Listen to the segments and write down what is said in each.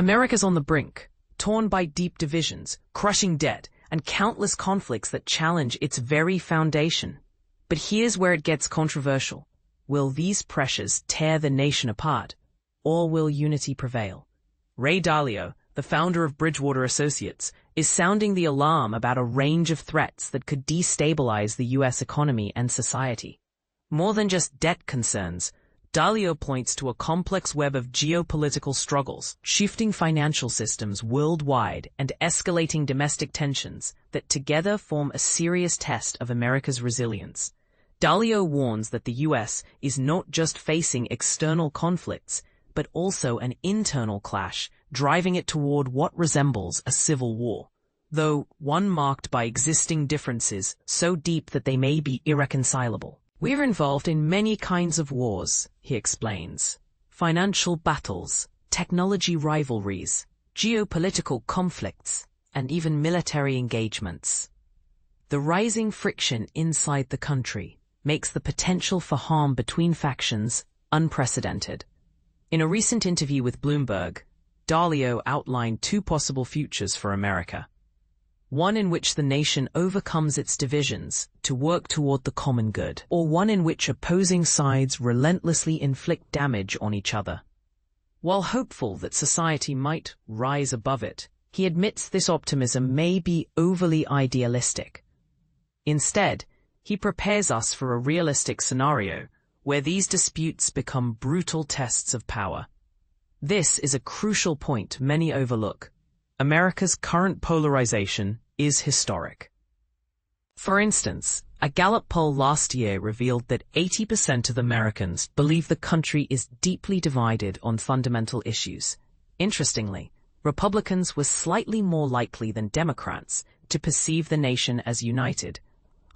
America's on the brink, torn by deep divisions, crushing debt, and countless conflicts that challenge its very foundation. But here's where it gets controversial. Will these pressures tear the nation apart, or will unity prevail? Ray Dalio, the founder of Bridgewater Associates, is sounding the alarm about a range of threats that could destabilize the U.S. economy and society. More than just debt concerns, Dalio points to a complex web of geopolitical struggles, shifting financial systems worldwide and escalating domestic tensions that together form a serious test of America's resilience. Dalio warns that the U.S. is not just facing external conflicts, but also an internal clash, driving it toward what resembles a civil war, though one marked by existing differences so deep that they may be irreconcilable. We're involved in many kinds of wars, he explains. Financial battles, technology rivalries, geopolitical conflicts, and even military engagements. The rising friction inside the country makes the potential for harm between factions unprecedented. In a recent interview with Bloomberg, Dalio outlined two possible futures for America. One in which the nation overcomes its divisions to work toward the common good, or one in which opposing sides relentlessly inflict damage on each other. While hopeful that society might rise above it, he admits this optimism may be overly idealistic. Instead, he prepares us for a realistic scenario where these disputes become brutal tests of power. This is a crucial point many overlook. America's current polarization is historic. For instance, a Gallup poll last year revealed that 80% of Americans believe the country is deeply divided on fundamental issues. Interestingly, Republicans were slightly more likely than Democrats to perceive the nation as united,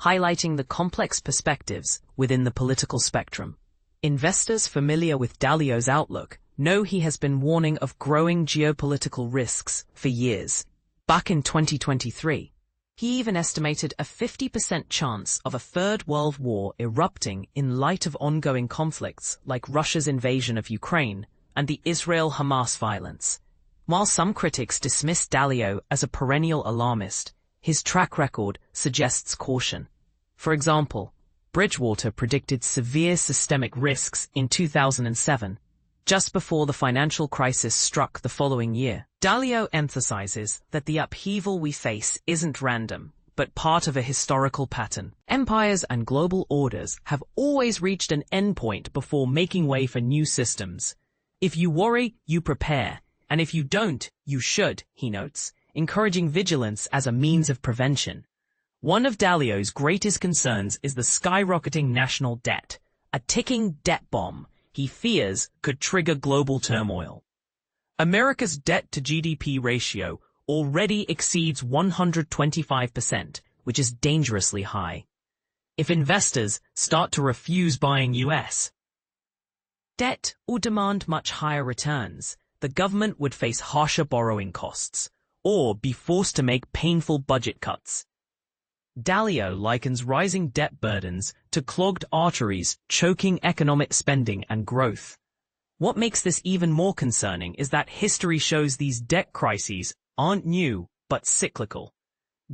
highlighting the complex perspectives within the political spectrum. Investors familiar with Dalio's outlook know he has been warning of growing geopolitical risks for years. Back in 2023, he even estimated a 50% chance of a Third World War erupting in light of ongoing conflicts like Russia's invasion of Ukraine and the Israel-Hamas violence. While some critics dismiss Dalio as a perennial alarmist, his track record suggests caution. For example, Bridgewater predicted severe systemic risks in 2007, just before the financial crisis struck the following year. Dalio emphasizes that the upheaval we face isn't random, but part of a historical pattern. Empires and global orders have always reached an endpoint before making way for new systems. If you worry, you prepare, and if you don't, you should, he notes, encouraging vigilance as a means of prevention. One of Dalio's greatest concerns is the skyrocketing national debt, a ticking debt bomb he fears could trigger global turmoil. America's debt-to-GDP ratio already exceeds 125%, which is dangerously high. If investors start to refuse buying U.S. debt or demand much higher returns, the government would face harsher borrowing costs, or be forced to make painful budget cuts. Dalio likens rising debt burdens to clogged arteries, choking economic spending and growth. What makes this even more concerning is that history shows these debt crises aren't new, but cyclical.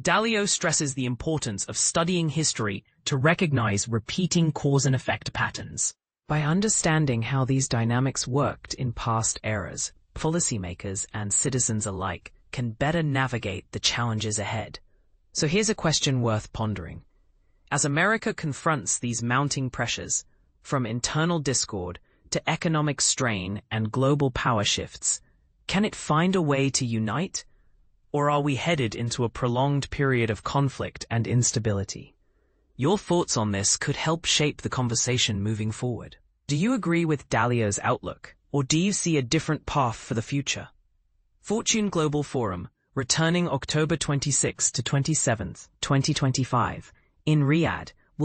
Dalio stresses the importance of studying history to recognize repeating cause and effect patterns. By understanding how these dynamics worked in past eras, policymakers and citizens alike can better navigate the challenges ahead. So here's a question worth pondering. As America confronts these mounting pressures, from internal discord to economic strain and global power shifts, can it find a way to unite? Or are we headed into a prolonged period of conflict and instability? Your thoughts on this could help shape the conversation moving forward. Do you agree with Dalio's outlook, or do you see a different path for the future? Fortune Global Forum, returning October 26 to 27, 2025, in Riyadh,